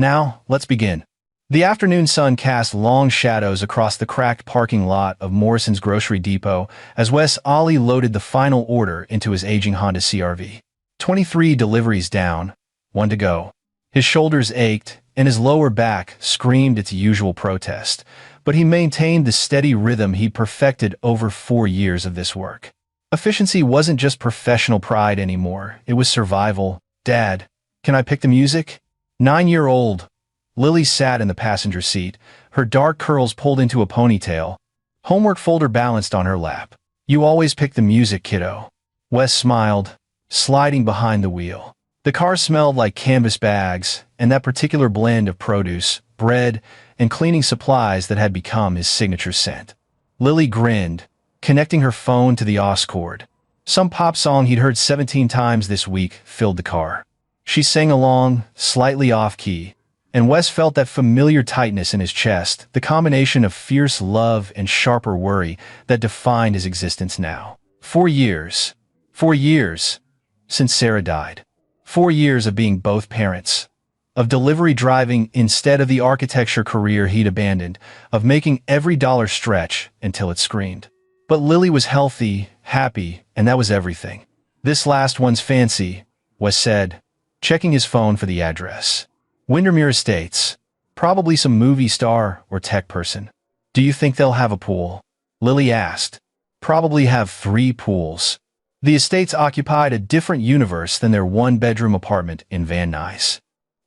Now, let's begin. The afternoon sun cast long shadows across the cracked parking lot of Morrison's Grocery Depot as Wes Ollie loaded the final order into his aging Honda CR-V. 23 deliveries down, one to go. His shoulders ached, and his lower back screamed its usual protest, but he maintained the steady rhythm he'd perfected over 4 years of this work. Efficiency wasn't just professional pride anymore, it was survival. "Dad, can I pick the music?" 9-year-old Lily sat in the passenger seat, her dark curls pulled into a ponytail. Homework folder balanced on her lap. "You always pick the music, kiddo." Wes smiled, sliding behind the wheel. The car smelled like canvas bags, and that particular blend of produce, bread, and cleaning supplies that had become his signature scent. Lily grinned, connecting her phone to the aux cord. Some pop song he'd heard 17 times this week filled the car. She sang along, slightly off-key, and Wes felt that familiar tightness in his chest, the combination of fierce love and sharper worry that defined his existence now. 4 years. 4 years since Sarah died. 4 years of being both parents. Of delivery driving instead of the architecture career he'd abandoned, of making every dollar stretch until it screamed. But Lily was healthy, happy, and that was everything. "This last one's fancy," Wes said, checking his phone for the address. "Windermere Estates. Probably some movie star or tech person." "Do you think they'll have a pool?" Lily asked. "Probably have 3 pools." The estates occupied a different universe than their one-bedroom apartment in Van Nuys.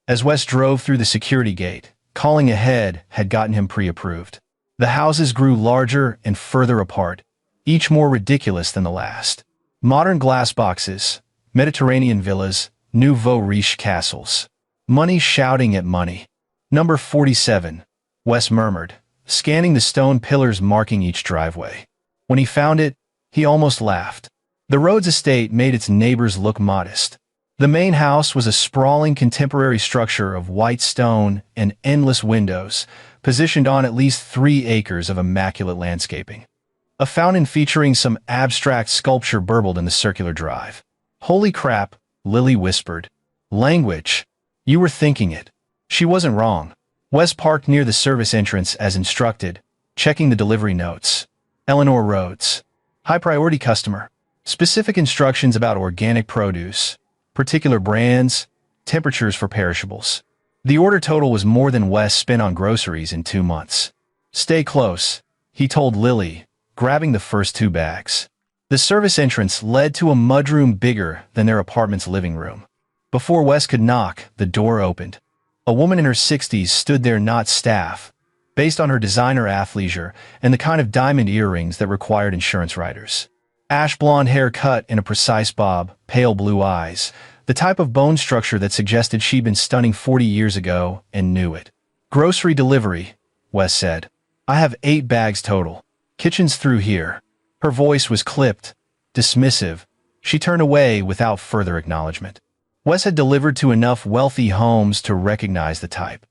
As Wes drove through the security gate, calling ahead had gotten him pre-approved. The houses grew larger and further apart, each more ridiculous than the last. Modern glass boxes, Mediterranean villas, nouveau riche castles. Money shouting at money. "Number 47, Wes murmured, scanning the stone pillars marking each driveway. When he found it, he almost laughed. The Rhodes estate made its neighbors look modest. The main house was a sprawling contemporary structure of white stone and endless windows, positioned on at least 3 acres of immaculate landscaping. A fountain featuring some abstract sculpture burbled in the circular drive. "Holy crap," Lily whispered. "Language. You were thinking it." She wasn't wrong. Wes parked near the service entrance as instructed, checking the delivery notes. Eleanor Rhodes. High-priority customer. Specific instructions about organic produce, particular brands, temperatures for perishables. The order total was more than Wes spent on groceries in 2 months. "Stay close," he told Lily, grabbing the first 2 bags. The service entrance led to a mudroom bigger than their apartment's living room. Before Wes could knock, the door opened. A woman in her 60s stood there, not staff, based on her designer athleisure and the kind of diamond earrings that required insurance riders. Ash blonde hair cut in a precise bob, pale blue eyes, the type of bone structure that suggested she'd been stunning 40 years ago and knew it. "Grocery delivery," Wes said. "I have 8 bags total. Kitchen's through here." Her voice was clipped, dismissive. She turned away without further acknowledgement. Wes had delivered to enough wealthy homes to recognize the type.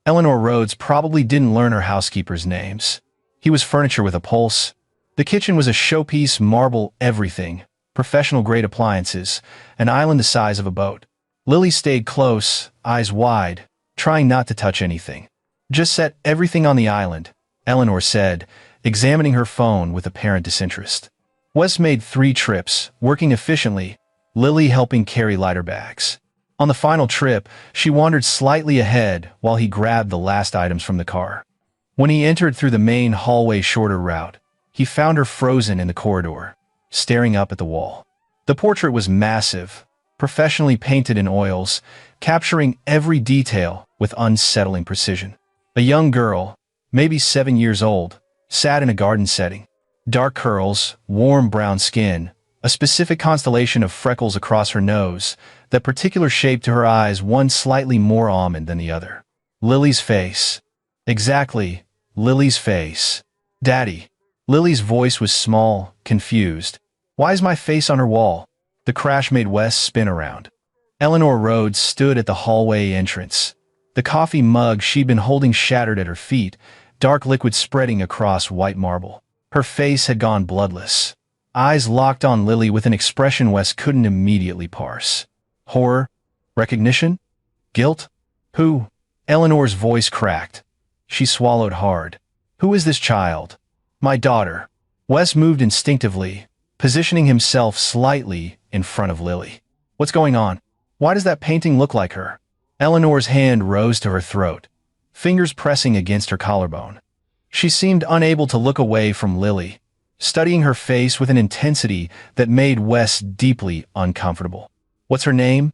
Eleanor Rhodes probably didn't learn her housekeepers' names. He was furniture with a pulse. The kitchen was a showpiece, marble everything, professional-grade appliances, an island the size of a boat. Lily stayed close, eyes wide, trying not to touch anything. "Just set everything on the island," Eleanor said, examining her phone with apparent disinterest. Wes made 3 trips, working efficiently, Lily helping carry lighter bags. On the final trip, she wandered slightly ahead while he grabbed the last items from the car. When he entered through the main hallway shorter route, he found her frozen in the corridor, staring up at the wall. The portrait was massive, professionally painted in oils, capturing every detail with unsettling precision. A young girl, maybe 7 years old, sat in a garden setting. Dark curls, warm brown skin, a specific constellation of freckles across her nose, that particular shape to her eyes, one slightly more almond than the other. Lily's face. Exactly, Lily's face. "Daddy." Lily's voice was small, confused. "Why is my face on her wall?" The crash made Wes spin around. Eleanor Rhodes stood at the hallway entrance. The coffee mug she'd been holding shattered at her feet, dark liquid spreading across white marble. Her face had gone bloodless. Eyes locked on Lily with an expression Wes couldn't immediately parse. Horror? Recognition? Guilt? Who? Eleanor's voice cracked. She swallowed hard. Who is this child? My daughter. Wes moved instinctively, positioning himself slightly in front of Lily. What's going on? Why does that painting look like her? Eleanor's hand rose to her throat, fingers pressing against her collarbone. She seemed unable to look away from Lily, studying her face with an intensity that made Wes deeply uncomfortable. What's her name?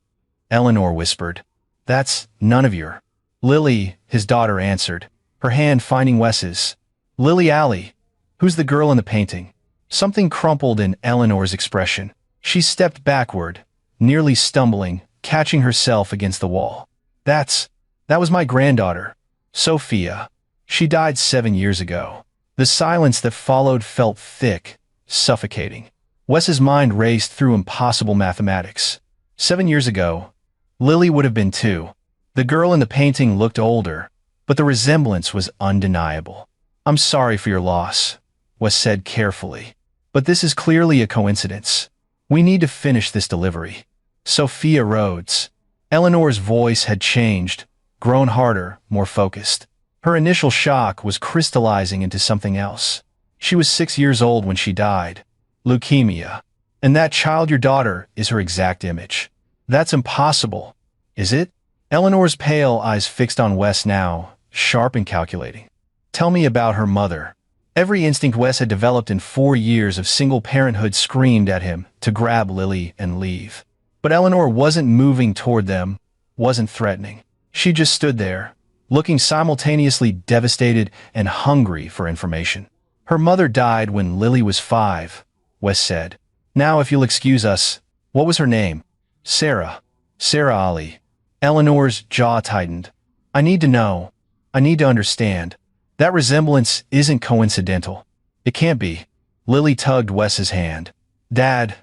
Eleanor whispered. That's none of your. Lily, his daughter answered, her hand finding Wes's. Lily Alley. Who's the girl in the painting? Something crumpled in Eleanor's expression. She stepped backward, nearly stumbling, catching herself against the wall. That was my granddaughter, Sophia. She died 7 years ago. The silence that followed felt thick, suffocating. Wes's mind raced through impossible mathematics. 7 years ago, Lily would have been 2. The girl in the painting looked older, but the resemblance was undeniable. I'm sorry for your loss, Wes said carefully. But this is clearly a coincidence. We need to finish this delivery. Sophia Rhodes. Eleanor's voice had changed, grown harder, more focused. Her initial shock was crystallizing into something else. She was 6 years old when she died. Leukemia. And that child, your daughter, is her exact image. That's impossible. Is it? Eleanor's pale eyes fixed on Wes now, sharp and calculating. Tell me about her mother. Every instinct Wes had developed in 4 years of single parenthood screamed at him to grab Lily and leave. But Eleanor wasn't moving toward them, wasn't threatening. She just stood there, looking simultaneously devastated and hungry for information. Her mother died when Lily was 5, Wes said. Now, if you'll excuse us, what was her name? Sarah. Sarah Ali. Eleanor's jaw tightened. I need to know. I need to understand. That resemblance isn't coincidental. It can't be. Lily tugged Wes's hand. Dad,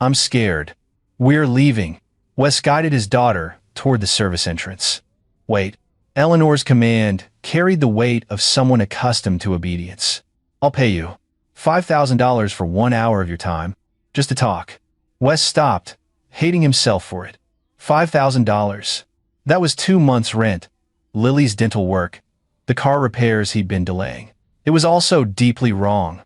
I'm scared. We're leaving. Wes guided his daughter toward the service entrance. Wait. Eleanor's command carried the weight of someone accustomed to obedience. I'll pay you $5,000 for 1 hour of your time, just to talk. Wes stopped, hating himself for it. $5,000. That was 2 months' rent, Lily's dental work, the car repairs he'd been delaying. It was also deeply wrong.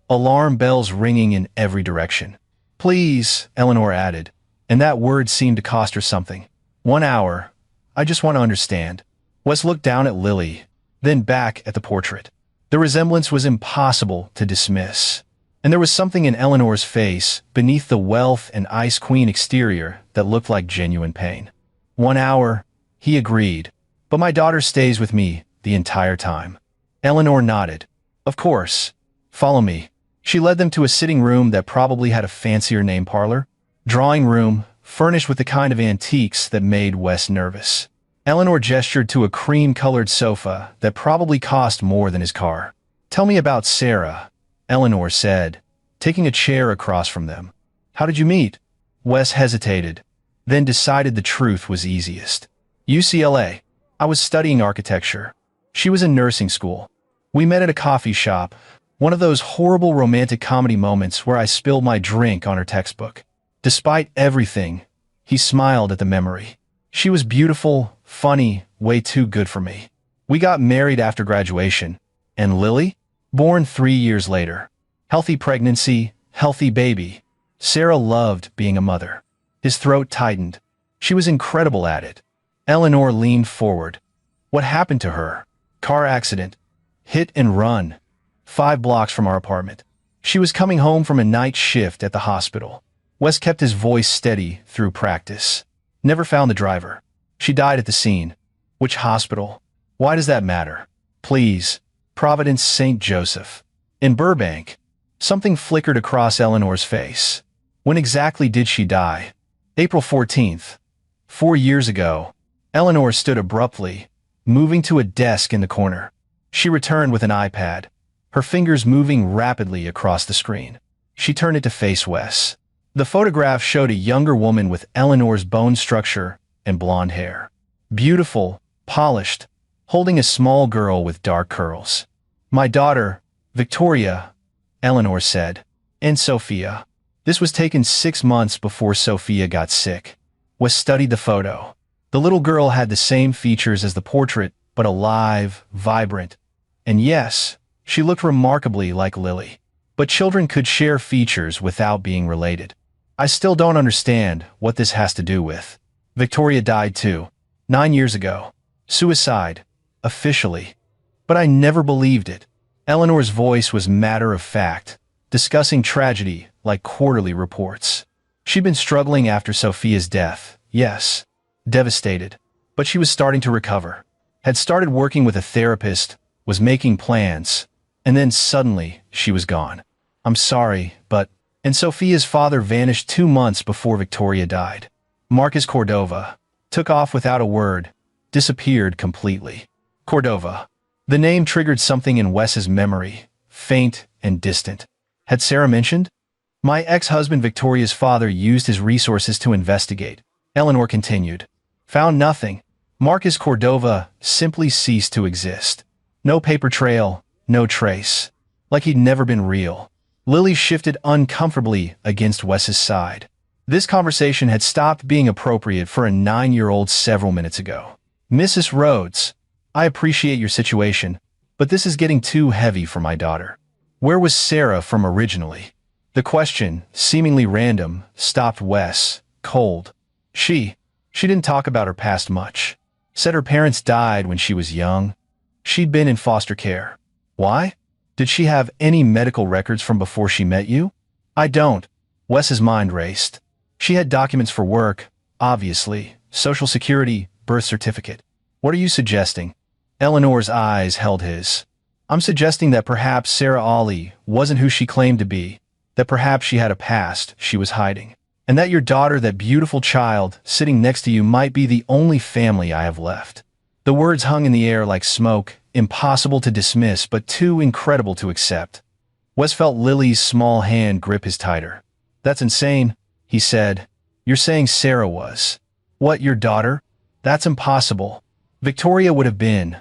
Alarm bells ringing in every direction. Please, Eleanor added, and that word seemed to cost her something. 1 hour. I just want to understand. Wes looked down at Lily, then back at the portrait. The resemblance was impossible to dismiss. And there was something in Eleanor's face, beneath the wealth and ice queen exterior, that looked like genuine pain. 1 hour, he agreed, but my daughter stays with me the entire time. Eleanor nodded. Of course. Follow me. She led them to a sitting room that probably had a fancier name parlor. Drawing room, furnished with the kind of antiques that made Wes nervous. Eleanor gestured to a cream-colored sofa that probably cost more than his car. Tell me about Sarah, Eleanor said, taking a chair across from them. How did you meet? Wes hesitated, then decided the truth was easiest. UCLA. I was studying architecture. She was in nursing school. We met at a coffee shop, one of those horrible romantic comedy moments where I spilled my drink on her textbook. Despite everything, he smiled at the memory. She was beautiful, funny, way too good for me. We got married after graduation. And Lily? Born 3 years later. Healthy pregnancy, healthy baby. Sarah loved being a mother. His throat tightened. She was incredible at it. Eleanor leaned forward. What happened to her? Car accident. Hit and run. 5 blocks from our apartment. She was coming home from a night shift at the hospital. Wes kept his voice steady through practice. Never found the driver. She died at the scene. Which hospital? Why does that matter? Please. Providence St. Joseph. In Burbank. Something flickered across Eleanor's face. When exactly did she die? April 14th. 4 years ago. Eleanor stood abruptly, moving to a desk in the corner. She returned with an iPad, her fingers moving rapidly across the screen. She turned it to face Wes. The photograph showed a younger woman with Eleanor's bone structure and blonde hair. Beautiful, polished, holding a small girl with dark curls. My daughter, Victoria, Eleanor said, and Sophia. This was taken 6 months before Sophia got sick. Wes studied the photo. The little girl had the same features as the portrait, but alive, vibrant. And yes, she looked remarkably like Lily. But children could share features without being related. I still don't understand what this has to do with. Victoria died too. 9 years ago. Suicide. Officially. But I never believed it. Eleanor's voice was matter-of-fact, discussing tragedy like quarterly reports. She'd been struggling after Sophia's death, yes, devastated, but she was starting to recover. Had started working with a therapist, was making plans, and then suddenly she was gone. I'm sorry, but... And Sophia's father vanished 2 months before Victoria died. Marcus Cordova took off without a word, disappeared completely. Cordova. The name triggered something in Wes's memory, faint and distant. Had Sarah mentioned? My ex-husband Victoria's father used his resources to investigate. Eleanor continued. Found nothing. Marcus Cordova simply ceased to exist. No paper trail, no trace. Like he'd never been real. Lily shifted uncomfortably against Wes's side. This conversation had stopped being appropriate for a 9-year-old several minutes ago. Mrs. Rhodes, I appreciate your situation, but this is getting too heavy for my daughter. Where was Sarah from originally? The question, seemingly random, stopped Wes, cold. She didn't talk about her past much. Said her parents died when she was young. She'd been in foster care. Why? Did she have any medical records from before she met you? I don't. Wes's mind raced. She had documents for work, obviously, Social Security, birth certificate. What are you suggesting? Eleanor's eyes held his. I'm suggesting that perhaps Sarah Ollie wasn't who she claimed to be, that perhaps she had a past she was hiding, and that your daughter, that beautiful child sitting next to you, might be the only family I have left. The words hung in the air like smoke, impossible to dismiss but too incredible to accept. Wes felt Lily's small hand grip his tighter. That's insane, he said. You're saying Sarah was. What, your daughter? That's impossible. Victoria would have been,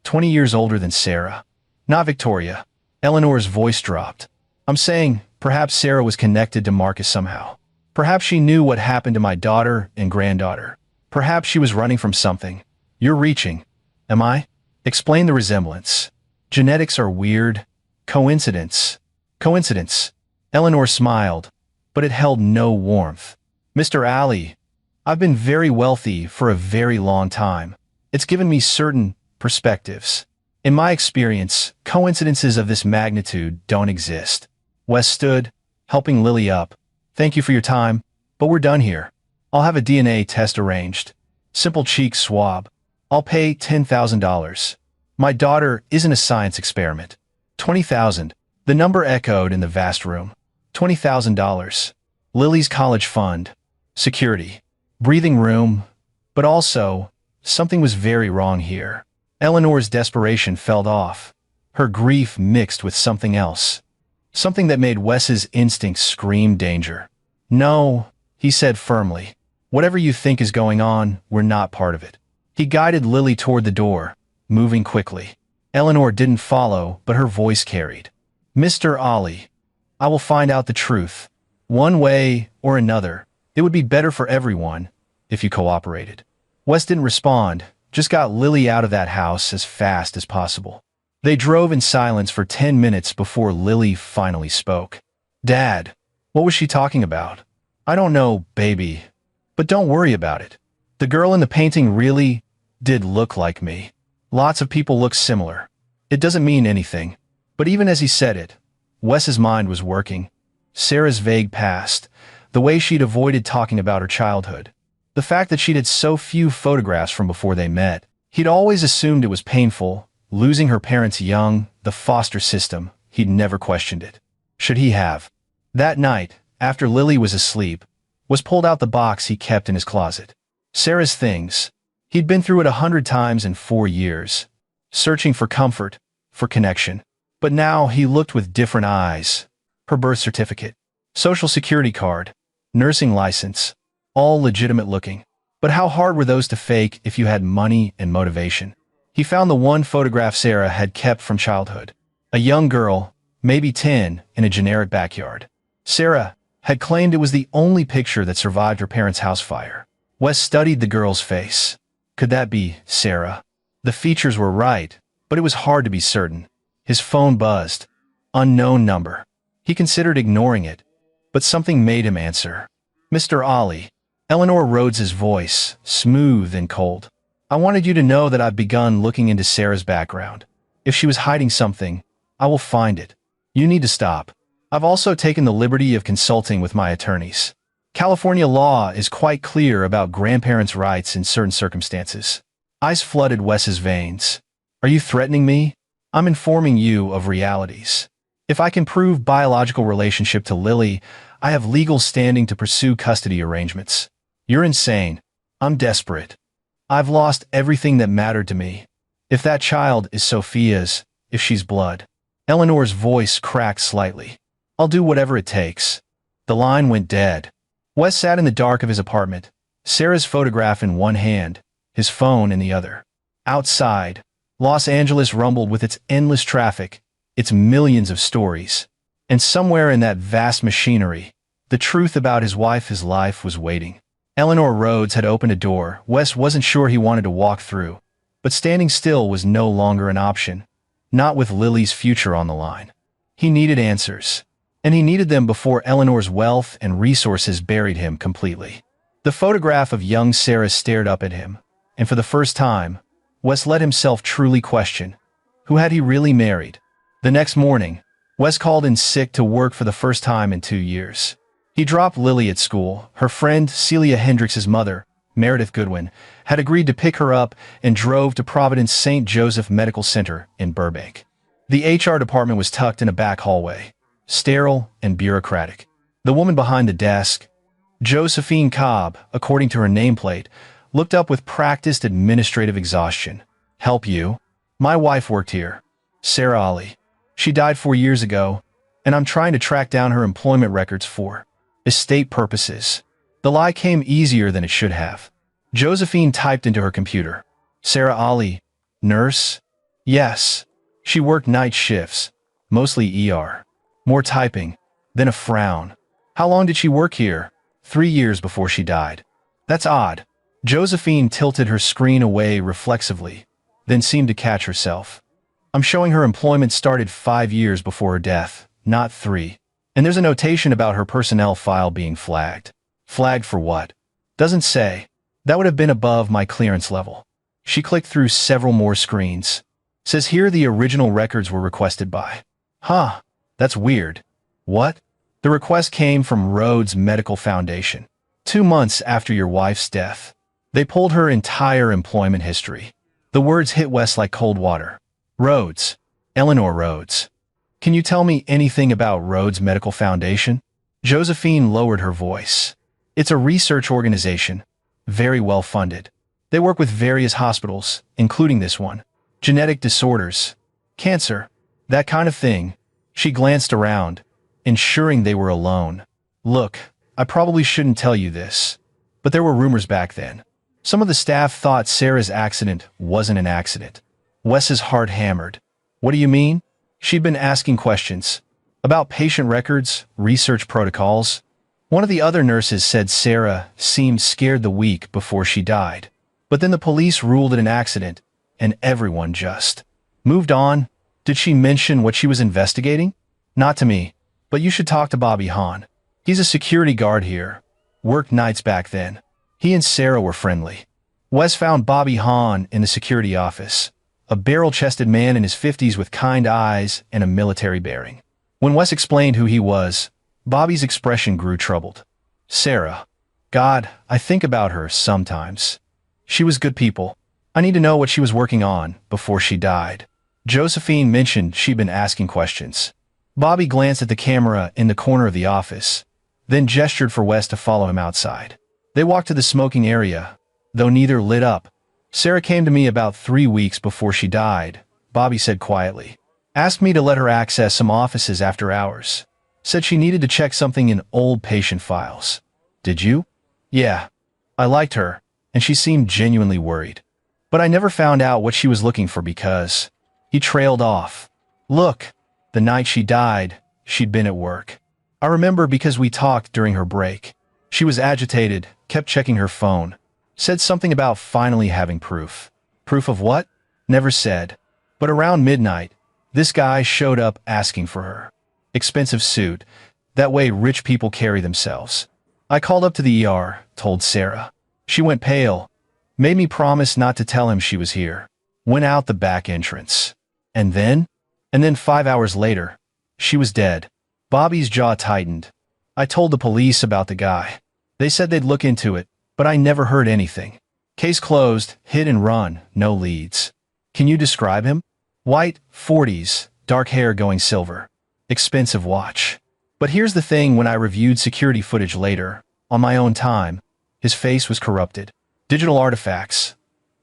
20 years older than Sarah? Not Victoria. Eleanor's voice dropped. I'm saying, perhaps Sarah was connected to Marcus somehow. Perhaps she knew what happened to my daughter and granddaughter. Perhaps she was running from something. You're reaching. Am I? Explain the resemblance. Genetics are weird. Coincidence. Coincidence. Eleanor smiled, but it held no warmth. Mr. Alley, I've been very wealthy for a very long time. It's given me certain perspectives. In my experience, coincidences of this magnitude don't exist. Wes stood, helping Lily up. Thank you for your time, but we're done here. I'll have a DNA test arranged. Simple cheek swab. I'll pay $10,000. My daughter isn't a science experiment. $20,000. The number echoed in the vast room. $20,000. Lily's college fund. Security. Breathing room. But also, something was very wrong here. Eleanor's desperation fell off. Her grief mixed with something else. Something that made Wes's instincts scream danger. No, he said firmly. Whatever you think is going on, we're not part of it. He guided Lily toward the door, moving quickly. Eleanor didn't follow, but her voice carried. Mr. Ollie, I will find out the truth. One way or another, it would be better for everyone if you cooperated. Wes didn't respond, just got Lily out of that house as fast as possible. They drove in silence for 10 minutes before Lily finally spoke. Dad, what was she talking about? I don't know, baby. But don't worry about it. The girl in the painting really did look like me. Lots of people look similar. It doesn't mean anything. But even as he said it, Wes's mind was working. Sarah's vague past, the way she'd avoided talking about her childhood, the fact that she'd had so few photographs from before they met. He'd always assumed it was painful, losing her parents young, the foster system. He'd never questioned it. Should he have? That night, after Lily was asleep, Wes pulled out the box he kept in his closet. Sarah's things. He'd been through it 100 times in 4 years, searching for comfort, for connection. But now he looked with different eyes. Her birth certificate, Social Security card, nursing license, all legitimate looking. But how hard were those to fake if you had money and motivation? He found the one photograph Sarah had kept from childhood. A young girl, maybe 10, in a generic backyard. Sarah had claimed it was the only picture that survived her parents' house fire. Wes studied the girl's face. Could that be Sarah? The features were right, but it was hard to be certain. His phone buzzed. Unknown number. He considered ignoring it, but something made him answer. Mr. Ollie. Eleanor Rhodes's voice, smooth and cold. I wanted you to know that I've begun looking into Sarah's background. If she was hiding something, I will find it. You need to stop. I've also taken the liberty of consulting with my attorneys. California law is quite clear about grandparents' rights in certain circumstances. Ice flooded Wes's veins. Are you threatening me? I'm informing you of realities. If I can prove biological relationship to Lily, I have legal standing to pursue custody arrangements. You're insane. I'm desperate. I've lost everything that mattered to me. If that child is Sophia's, if she's blood. Eleanor's voice cracked slightly. I'll do whatever it takes. The line went dead. Wes sat in the dark of his apartment, Sarah's photograph in one hand, his phone in the other. Outside, Los Angeles rumbled with its endless traffic, its millions of stories. And somewhere in that vast machinery, the truth about his wife, his life, was waiting. Eleanor Rhodes had opened a door Wes wasn't sure he wanted to walk through, but standing still was no longer an option, not with Lily's future on the line. He needed answers, and he needed them before Eleanor's wealth and resources buried him completely. The photograph of young Sarah stared up at him, and for the first time, Wes let himself truly question, who had he really married? The next morning, Wes called in sick to work for the first time in 2 years. He dropped Lily at school. Her friend, Celia Hendricks's mother, Meredith Goodwin, had agreed to pick her up and drove to Providence St. Joseph Medical Center in Burbank. The HR department was tucked in a back hallway, sterile and bureaucratic. The woman behind the desk, Josephine Cobb, according to her nameplate, looked up with practiced administrative exhaustion. Help you? My wife worked here. Sarah Ollie. She died 4 years ago, and I'm trying to track down her employment records for estate purposes. The lie came easier than it should have. Josephine typed into her computer. Sarah Ollie, nurse? Yes. She worked night shifts, mostly ER. More typing, then a frown. How long did she work here? 3 years before she died. That's odd. Josephine tilted her screen away reflexively, then seemed to catch herself. I'm showing her employment started 5 years before her death, not 3. And there's a notation about her personnel file being flagged. Flagged for what? Doesn't say. That would have been above my clearance level. She clicked through several more screens. Says here the original records were requested by. Huh, that's weird. What? The request came from Rhodes Medical Foundation. 2 months after your wife's death. They pulled her entire employment history. The words hit Wes like cold water. Rhodes. Eleanor Rhodes. Can you tell me anything about Rhodes Medical Foundation? Josephine lowered her voice. It's a research organization, very well funded. They work with various hospitals, including this one. Genetic disorders, cancer, that kind of thing. She glanced around, ensuring they were alone. Look, I probably shouldn't tell you this, but there were rumors back then. Some of the staff thought Sarah's accident wasn't an accident. Wes's heart hammered. What do you mean? She'd been asking questions about patient records, research protocols. One of the other nurses said Sarah seemed scared the week before she died. But then the police ruled it an accident, and everyone just moved on. Did she mention what she was investigating? Not to me, but you should talk to Bobby Hahn. He's a security guard here. Worked nights back then. He and Sarah were friendly. Wes found Bobby Hahn in the security office. A barrel-chested man in his 50s with kind eyes and a military bearing. When Wes explained who he was, Bobby's expression grew troubled. Sarah. God, I think about her sometimes. She was good people. I need to know what she was working on before she died. Josephine mentioned she'd been asking questions. Bobby glanced at the camera in the corner of the office, then gestured for Wes to follow him outside. They walked to the smoking area, though neither lit up. Sarah came to me about 3 weeks before she died, Bobby said quietly. Asked me to let her access some offices after hours. Said she needed to check something in old patient files. Did you? Yeah. I liked her, and she seemed genuinely worried. But I never found out what she was looking for because... He trailed off. Look, the night she died, she'd been at work. I remember because we talked during her break. She was agitated, kept checking her phone. Said something about finally having proof. Proof of what? Never said. But around midnight, this guy showed up asking for her. Expensive suit. That way rich people carry themselves. I called up to the ER, told Sarah. She went pale. Made me promise not to tell him she was here. Went out the back entrance. And then? 5 hours later, she was dead. Bobby's jaw tightened. I told the police about the guy. They said they'd look into it, but I never heard anything. Case closed, hit and run, no leads. Can you describe him? White, 40s, dark hair going silver. Expensive watch. But here's the thing, when I reviewed security footage later, on my own time, his face was corrupted. Digital artifacts.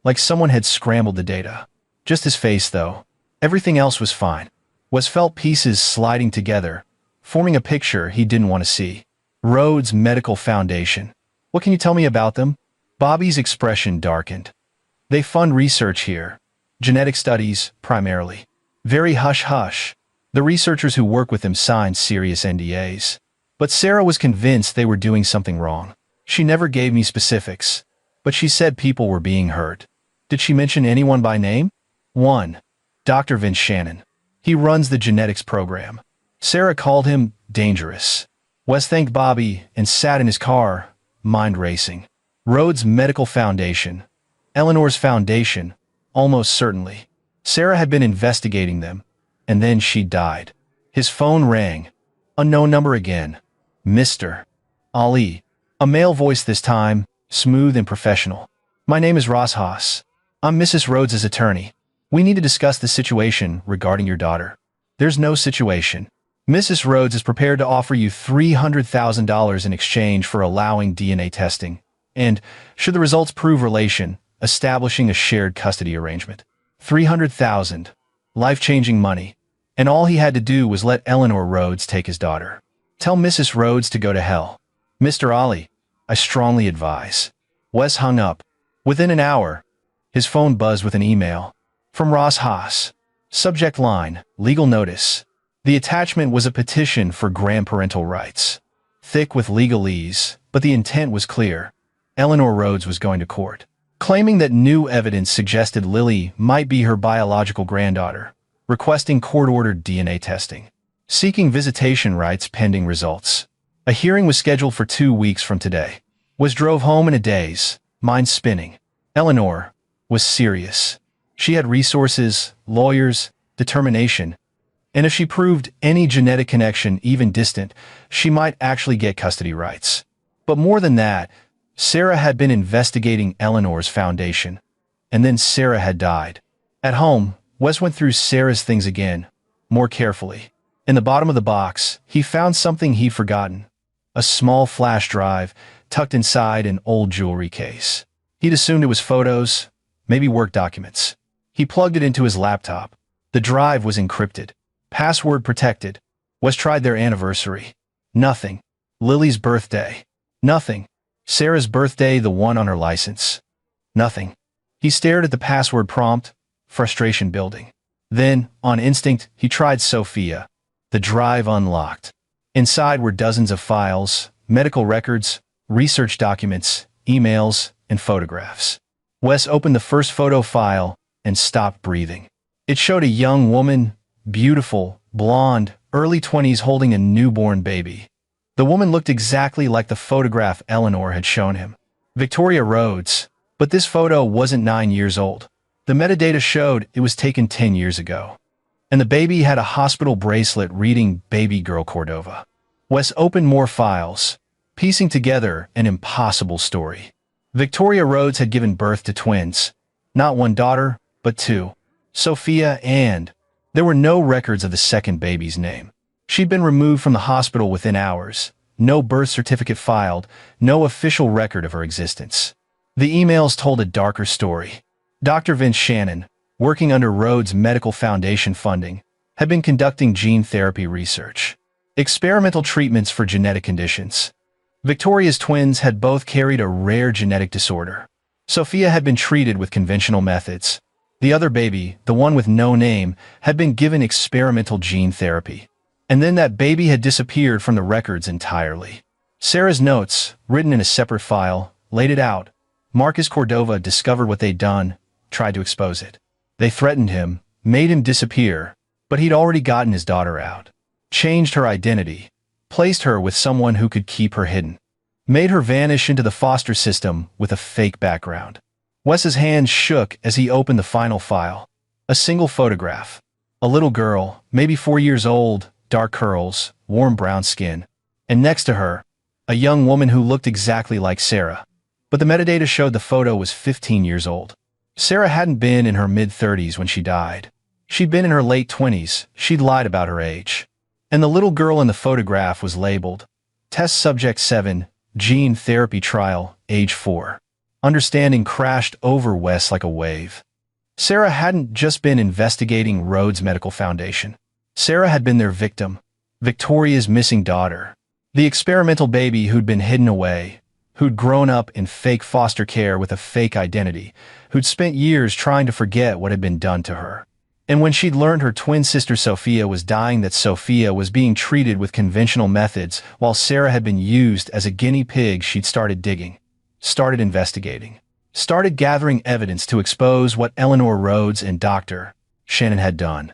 Like someone had scrambled the data. Just his face, though. Everything else was fine. Wes felt pieces sliding together, forming a picture he didn't want to see. Rhodes Medical Foundation. What can you tell me about them? Bobby's expression darkened. They fund research here. Genetic studies, primarily. Very hush-hush. The researchers who work with them signed serious NDAs. But Sarah was convinced they were doing something wrong. She never gave me specifics, but she said people were being hurt. Did she mention anyone by name? 1. Dr. Vince Shannon. He runs the genetics program. Sarah called him dangerous. Wes thanked Bobby and sat in his car, mind racing. Rhodes Medical Foundation. Eleanor's foundation, almost certainly. Sarah had been investigating them, and then she died. His phone rang. Unknown number again. Mr. Ali. A male voice this time, smooth and professional. My name is Ross Haas. I'm Mrs. Rhodes' attorney. We need to discuss the situation regarding your daughter. There's no situation. Mrs. Rhodes is prepared to offer you $300,000 in exchange for allowing DNA testing, and, should the results prove relation, establishing a shared custody arrangement. $300,000. Life-changing money. And all he had to do was let Eleanor Rhodes take his daughter. Tell Mrs. Rhodes to go to hell. Mr. Ali, I strongly advise. Wes hung up. Within an hour, his phone buzzed with an email. From Ross Haas. Subject line, legal notice. The attachment was a petition for grandparental rights. Thick with legalese, but the intent was clear. Eleanor Rhodes was going to court, claiming that new evidence suggested Lily might be her biological granddaughter, requesting court-ordered DNA testing, seeking visitation rights pending results. A hearing was scheduled for 2 weeks from today. Wes drove home in a daze, mind spinning. Eleanor was serious. She had resources, lawyers, determination, and if she proved any genetic connection, even distant, she might actually get custody rights. But more than that, Sarah had been investigating Eleanor's foundation, and then Sarah had died. At home, Wes went through Sarah's things again, more carefully. In the bottom of the box, he found something he'd forgotten. A small flash drive tucked inside an old jewelry case. He'd assumed it was photos, maybe work documents. He plugged it into his laptop. The drive was encrypted, password protected. Wes tried their anniversary. Nothing. Lily's birthday. Nothing. Sarah's birthday, the one on her license. Nothing. He stared at the password prompt, frustration building. Then, on instinct, he tried Sophia. The drive unlocked. Inside were dozens of files, medical records, research documents, emails, and photographs. Wes opened the first photo file and stopped breathing. It showed a young woman, beautiful, blonde, early 20s, holding a newborn baby. The woman looked exactly like the photograph Eleanor had shown him. Victoria Rhodes. But this photo wasn't 9 years old. The metadata showed it was taken 10 years ago. And the baby had a hospital bracelet reading Baby Girl Cordova. Wes opened more files, piecing together an impossible story. Victoria Rhodes had given birth to twins. Not one daughter, but two. Sophia and... There were no records of the second baby's name. She'd been removed from the hospital within hours. No birth certificate filed, no official record of her existence. The emails told a darker story. Dr. Vince Shannon, working under Rhodes Medical Foundation funding, had been conducting gene therapy research. Experimental treatments for genetic conditions. Victoria's twins had both carried a rare genetic disorder. Sophia had been treated with conventional methods. The other baby, the one with no name, had been given experimental gene therapy. And then that baby had disappeared from the records entirely. Sarah's notes, written in a separate file, laid it out. Marcus Cordova discovered what they'd done, tried to expose it. They threatened him, made him disappear, but he'd already gotten his daughter out. Changed her identity, placed her with someone who could keep her hidden. Made her vanish into the foster system with a fake background. Wes's hands shook as he opened the final file. A single photograph. A little girl, maybe 4 years old, dark curls, warm brown skin. And next to her, a young woman who looked exactly like Sarah. But the metadata showed the photo was 15 years old. Sarah hadn't been in her mid-30s when she died. She'd been in her late 20s, she'd lied about her age. And the little girl in the photograph was labeled, Test Subject 7, Gene Therapy Trial, age 4. Understanding crashed over Wes like a wave. Sarah hadn't just been investigating Rhodes Medical Foundation. Sarah had been their victim, Victoria's missing daughter. The experimental baby who'd been hidden away, who'd grown up in fake foster care with a fake identity, who'd spent years trying to forget what had been done to her. And when she'd learned her twin sister Sophia was dying, that Sophia was being treated with conventional methods while Sarah had been used as a guinea pig, she'd started digging, started investigating, started gathering evidence to expose what Eleanor Rhodes and Dr. Shannon had done.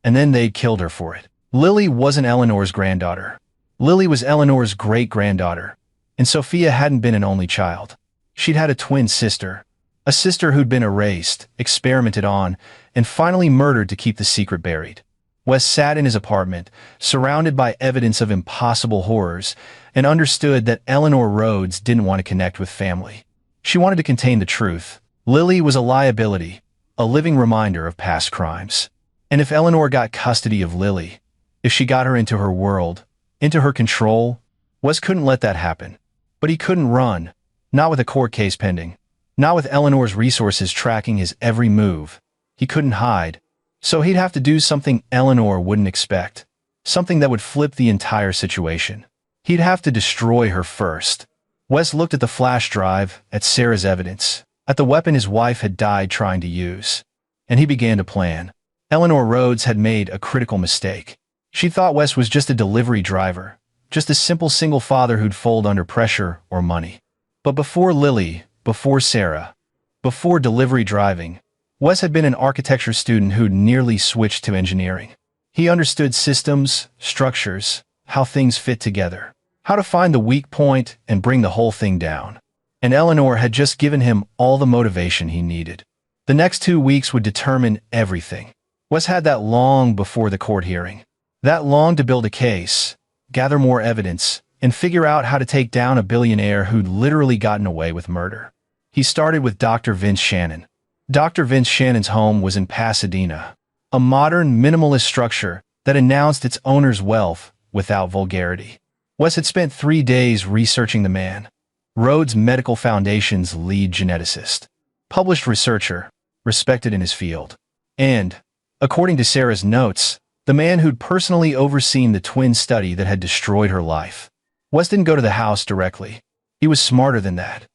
And then they'd killed her for it. Lily wasn't Eleanor's granddaughter. Lily was Eleanor's great-granddaughter. And Sophia hadn't been an only child. She'd had a twin sister. A sister who'd been erased, experimented on, and finally murdered to keep the secret buried. Wes sat in his apartment, surrounded by evidence of impossible horrors, and understood that Eleanor Rhodes didn't want to connect with family. She wanted to contain the truth. Lily was a liability, a living reminder of past crimes. And if Eleanor got custody of Lily, if she got her into her world, into her control, Wes couldn't let that happen. But he couldn't run, not with a court case pending, not with Eleanor's resources tracking his every move. He couldn't hide, so he'd have to do something Eleanor wouldn't expect, something that would flip the entire situation. He'd have to destroy her first. Wes looked at the flash drive, at Sarah's evidence, at the weapon his wife had died trying to use. And he began to plan. Eleanor Rhodes had made a critical mistake. She thought Wes was just a delivery driver, just a simple single father who'd fold under pressure or money. But before Lily, before Sarah, before delivery driving, Wes had been an architecture student who'd nearly switched to engineering. He understood systems, structures, how things fit together, how to find the weak point and bring the whole thing down. And Eleanor had just given him all the motivation he needed. The next 2 weeks would determine everything. Wes had that long before the court hearing. That long to build a case, gather more evidence, and figure out how to take down a billionaire who'd literally gotten away with murder. He started with Dr. Vince Shannon. Dr. Vince Shannon's home was in Pasadena, a modern, minimalist structure that announced its owner's wealth without vulgarity. Wes had spent 3 days researching the man, Rhodes Medical Foundation's lead geneticist, published researcher, respected in his field, and, according to Sarah's notes, the man who'd personally overseen the twin study that had destroyed her life. Wes didn't go to the house directly. He was smarter than that.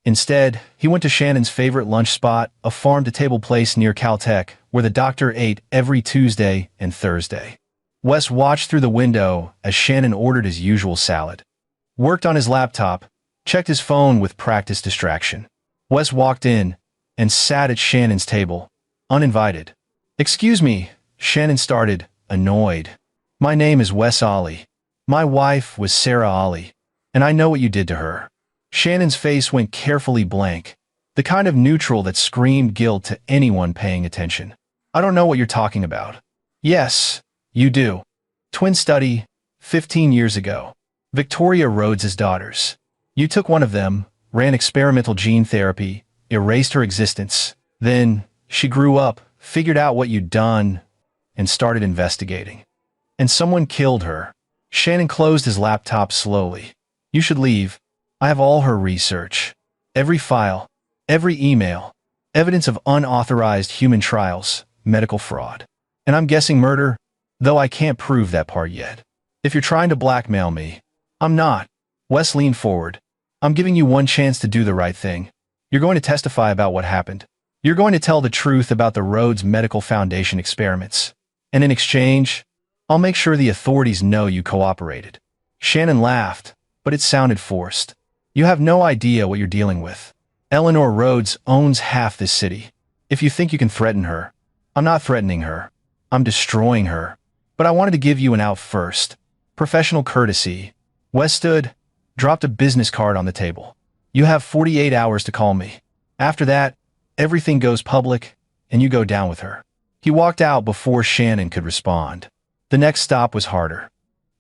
Instead, he went to Shannon's favorite lunch spot, a farm-to-table place near Caltech, where the doctor ate every Tuesday and Thursday. Wes watched through the window as Shannon ordered his usual salad, worked on his laptop, checked his phone with practiced distraction. Wes walked in and sat at Shannon's table, uninvited. "Excuse me," Shannon started, annoyed. "My name is Wes Ollie. My wife was Sarah Ollie, and I know what you did to her." Shannon's face went carefully blank, the kind of neutral that screamed guilt to anyone paying attention. "I don't know what you're talking about." "Yes, you do. Twin study, 15 years ago. Victoria Rhodes's daughters. You took one of them, ran experimental gene therapy, erased her existence. Then, she grew up, figured out what you'd done, and started investigating. And someone killed her." Shannon closed his laptop slowly. "You should leave. I have all her research. Every file, every email, evidence of unauthorized human trials, medical fraud. And I'm guessing murder, though I can't prove that part yet. If you're trying to blackmail me, I'm not." Wes leaned forward. "I'm giving you one chance to do the right thing. You're going to testify about what happened. You're going to tell the truth about the Rhodes Medical Foundation experiments. And in exchange, I'll make sure the authorities know you cooperated." Shannon laughed, but it sounded forced. "You have no idea what you're dealing with. Eleanor Rhodes owns half this city. If you think you can threaten her, I'm not threatening her. I'm destroying her. But I wanted to give you an out first. Professional courtesy. Wes stood, dropped a business card on the table. You have 48 hours to call me. After that, everything goes public, and you go down with her. He walked out before Shannon could respond. The next stop was harder.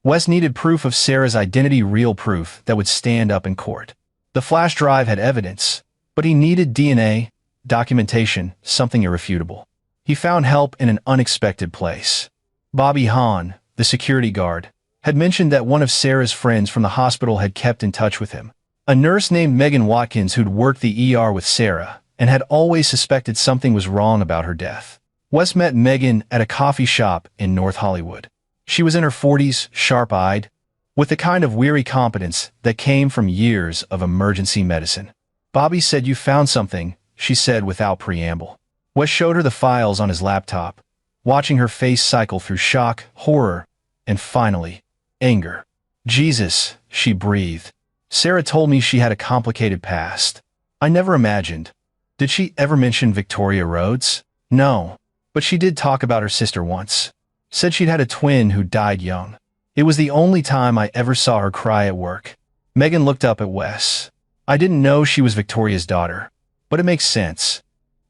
Wes needed proof of Sarah's identity, real proof that would stand up in court. The flash drive had evidence, but he needed DNA, documentation, something irrefutable. He found help in an unexpected place. Bobby Hahn, the security guard, had mentioned that one of Sarah's friends from the hospital had kept in touch with him. A nurse named Megan Watkins who'd worked the ER with Sarah and had always suspected something was wrong about her death. Wes met Megan at a coffee shop in North Hollywood. She was in her 40s, sharp-eyed, with the kind of weary competence that came from years of emergency medicine. Bobby said, "You found something," she said without preamble. Wes showed her the files on his laptop, watching her face cycle through shock, horror, and finally, anger. "Jesus," she breathed. "Sarah told me she had a complicated past. I never imagined." Did she ever mention Victoria Rhodes? No. But she did talk about her sister once. Said she'd had a twin who died young. It was the only time I ever saw her cry at work. Megan looked up at Wes. "I didn't know she was Victoria's daughter, but it makes sense.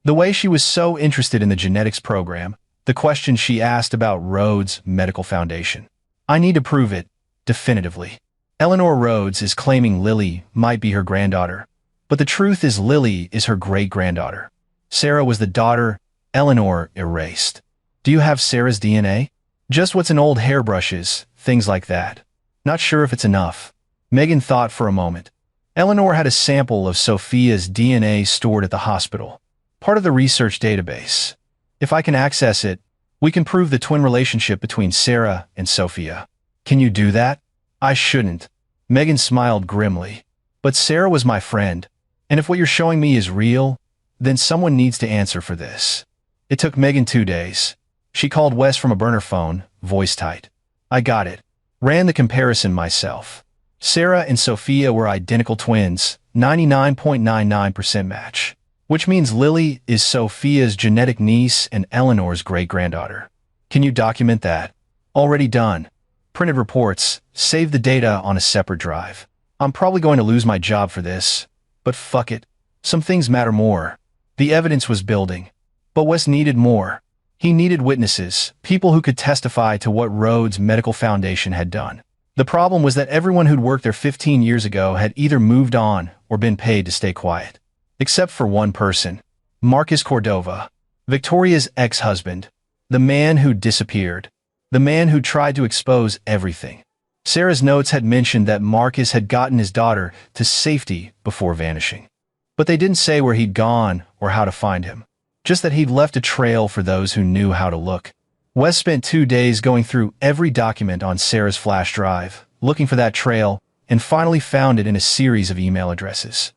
The way she was so interested in the genetics program, the question she asked about Rhodes' medical foundation. I need to prove it, definitively. Eleanor Rhodes is claiming Lily might be her granddaughter, but the truth is Lily is her great-granddaughter. Sarah was the daughter, Eleanor erased. Do you have Sarah's DNA? Just what's in old hairbrushes, things like that. Not sure if it's enough." Megan thought for a moment. Eleanor had a sample of Sophia's DNA stored at the hospital, part of the research database. If I can access it, we can prove the twin relationship between Sarah and Sophia. Can you do that? I shouldn't. Megan smiled grimly. But Sarah was my friend, and if what you're showing me is real, then someone needs to answer for this. It took Megan 2 days. She called Wes from a burner phone, voice tight. I got it. Ran the comparison myself. Sarah and Sophia were identical twins, 99.99% match. Which means Lily is Sophia's genetic niece and Eleanor's great-granddaughter. Can you document that? Already done. Printed reports, save the data on a separate drive. I'm probably going to lose my job for this, but fuck it. Some things matter more. The evidence was building. But Wes needed more. He needed witnesses, people who could testify to what Rhodes' medical foundation had done. The problem was that everyone who'd worked there 15 years ago had either moved on or been paid to stay quiet. Except for one person, Marcus Cordova, Victoria's ex-husband, the man who disappeared, the man who tried to expose everything. Sarah's notes had mentioned that Marcus had gotten his daughter to safety before vanishing. But they didn't say where he'd gone or how to find him. Just that he'd left a trail for those who knew how to look. Wes spent 2 days going through every document on Sarah's flash drive, looking for that trail, and finally found it in a series of email addresses.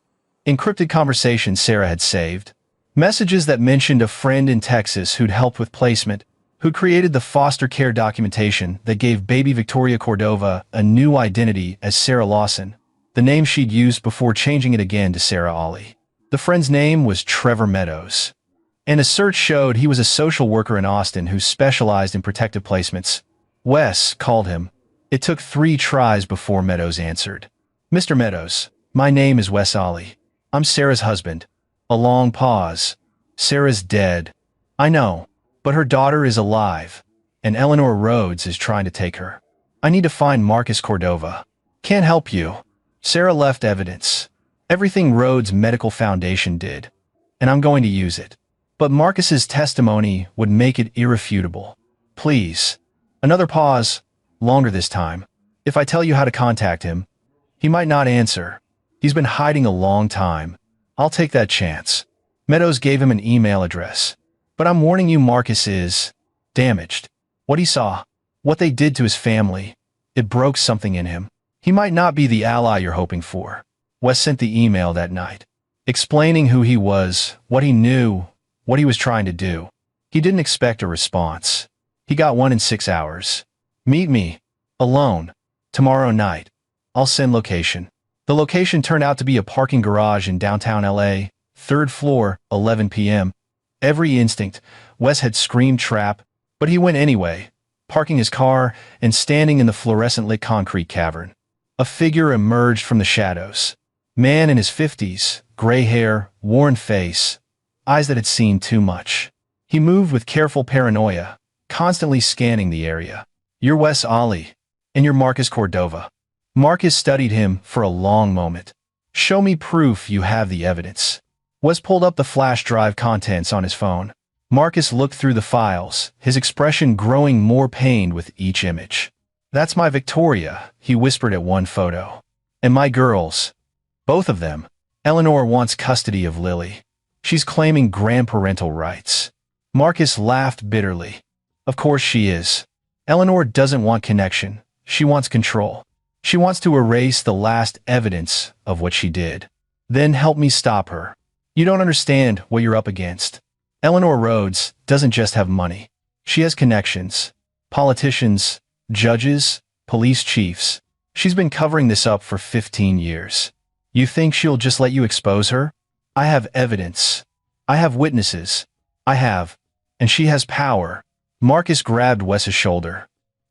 Encrypted conversations Sarah had saved. Messages that mentioned a friend in Texas who'd helped with placement, who'd created the foster care documentation that gave baby Victoria Cordova a new identity as Sarah Lawson, the name she'd used before changing it again to Sarah Ollie. The friend's name was Trevor Meadows. And a search showed he was a social worker in Austin who specialized in protective placements. Wes called him. It took 3 tries before Meadows answered. "Mr. Meadows, my name is Wes Ollie. I'm Sarah's husband." A long pause. "Sarah's dead. I know, but her daughter is alive, and Eleanor Rhodes is trying to take her. I need to find Marcus Cordova. Can't help you. Sarah left evidence. Everything Rhodes' medical foundation did, and I'm going to use it. But Marcus's testimony would make it irrefutable. Please." Another pause, longer this time. "If I tell you how to contact him, he might not answer. He's been hiding a long time. I'll take that chance." Meadows gave him an email address. "But I'm warning you, Marcus is damaged. What he saw, what they did to his family, it broke something in him. He might not be the ally you're hoping for." Wes sent the email that night, explaining who he was, what he knew, what he was trying to do. He didn't expect a response. He got one in 6 hours. "Meet me. Alone. Tomorrow night. I'll send location." The location turned out to be a parking garage in downtown LA, Third floor, 11 p.m. Every instinct, Wes had screamed trap, but he went anyway, parking his car and standing in the fluorescent-lit concrete cavern. A figure emerged from the shadows. Man in his 50s, gray hair, worn face, eyes that had seen too much. He moved with careful paranoia, constantly scanning the area. "You're Wes Ollie, and you're Marcus Cordova." Marcus studied him for a long moment. "Show me proof you have the evidence." Wes pulled up the flash drive contents on his phone. Marcus looked through the files, his expression growing more pained with each image. "That's my Victoria," he whispered at one photo. "And my girls. Both of them. Eleanor wants custody of Lily. She's claiming grandparental rights." Marcus laughed bitterly. "Of course she is. Eleanor doesn't want connection. She wants control. She wants to erase the last evidence of what she did. Then help me stop her. You don't understand what you're up against. Eleanor Rhodes doesn't just have money. She has connections. Politicians, judges, police chiefs. She's been covering this up for 15 years. You think she'll just let you expose her? I have evidence. I have witnesses. And she has power." Marcus grabbed Wes's shoulder.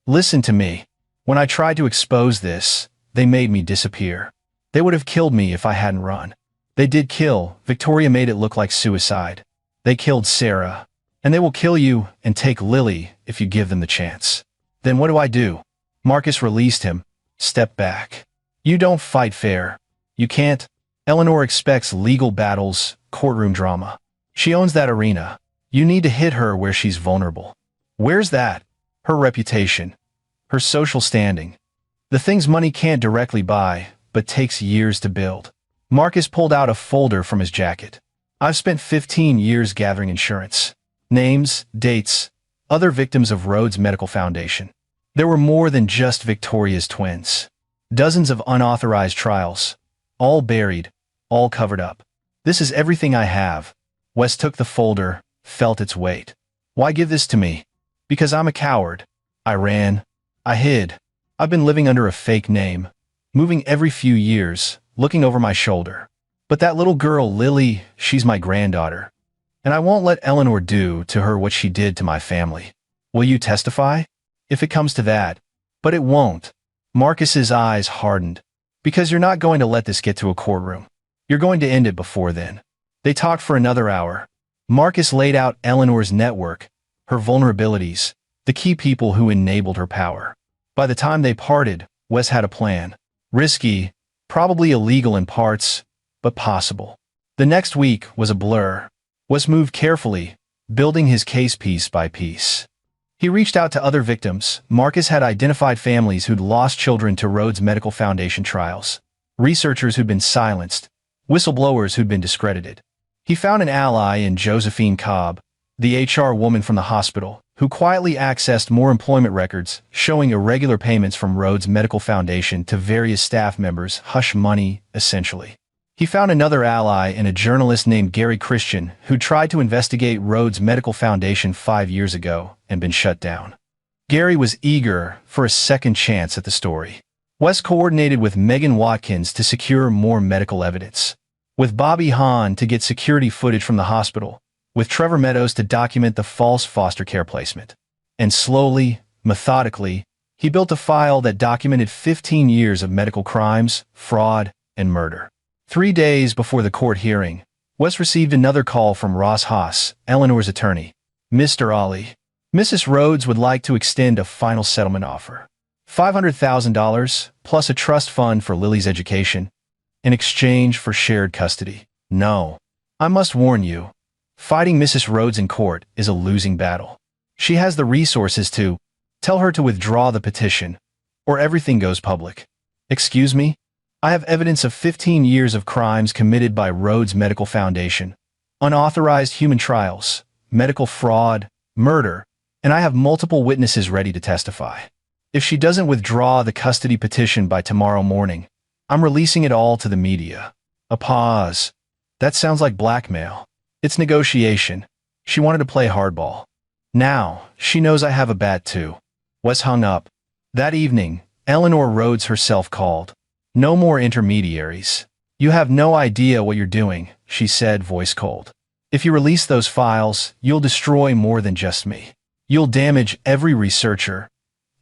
"Listen to me. When I tried to expose this, they made me disappear. They would have killed me if I hadn't run. They did kill. Victoria made it look like suicide. They killed Sarah. And they will kill you and take Lily if you give them the chance. Then what do I do?" Marcus released him. "Step back. You don't fight fair. You can't. Eleanor expects legal battles, courtroom drama. She owns that arena. You need to hit her where she's vulnerable." "Where's that?" "Her reputation. Her social standing. The things money can't directly buy, but takes years to build." Marcus pulled out a folder from his jacket. "I've spent 15 years gathering insurance. Names, dates, other victims of Rhodes Medical Foundation. There were more than just Victoria's twins. Dozens of unauthorized trials. All buried, all covered up. This is everything I have." Wes took the folder, felt its weight. "Why give this to me?" "Because I'm a coward. I ran. I hid. I've been living under a fake name, moving every few years, looking over my shoulder. But that little girl, Lily, she's my granddaughter. And I won't let Eleanor do to her what she did to my family. Will you testify? If it comes to that." "But it won't." Marcus's eyes hardened. "Because you're not going to let this get to a courtroom. You're going to end it before then." They talked for another hour. Marcus laid out Eleanor's network, her vulnerabilities, the key people who enabled her power. By the time they parted, Wes had a plan. Risky, probably illegal in parts, but possible. The next week was a blur. Wes moved carefully, building his case piece by piece. He reached out to other victims. Marcus had identified families who'd lost children to Rhodes Medical Foundation trials, researchers who'd been silenced, whistleblowers who'd been discredited. He found an ally in Josephine Cobb, the HR woman from the hospital, who quietly accessed more employment records showing irregular payments from Rhodes Medical Foundation to various staff members, hush money, essentially. He found another ally in a journalist named Gary Christian who tried to investigate Rhodes Medical Foundation 5 years ago and been shut down. Gary was eager for a second chance at the story. Wes coordinated with Megan Watkins to secure more medical evidence, with Bobby Hahn to get security footage from the hospital, with Trevor Meadows to document the false foster care placement. And slowly, methodically, he built a file that documented 15 years of medical crimes, fraud, and murder. 3 days before the court hearing, Wes received another call from Ross Haas, Eleanor's attorney. "Mr. Ollie, Mrs. Rhodes would like to extend a final settlement offer. $500,000 plus a trust fund for Lily's education in exchange for shared custody." "No. I must warn you, fighting Mrs. Rhodes in court is a losing battle. She has the resources to tell her to withdraw the petition, or everything goes public." "Excuse me? I have evidence of 15 years of crimes committed by Rhodes Medical Foundation, unauthorized human trials, medical fraud, murder, and I have multiple witnesses ready to testify. If she doesn't withdraw the custody petition by tomorrow morning, I'm releasing it all to the media." A pause. "That sounds like blackmail." "It's negotiation. She wanted to play hardball. Now, she knows I have a bat too." Wes hung up. That evening, Eleanor Rhodes herself called. "No more intermediaries. You have no idea what you're doing, she said, voice cold. If you release those files, you'll destroy more than just me. You'll damage every researcher,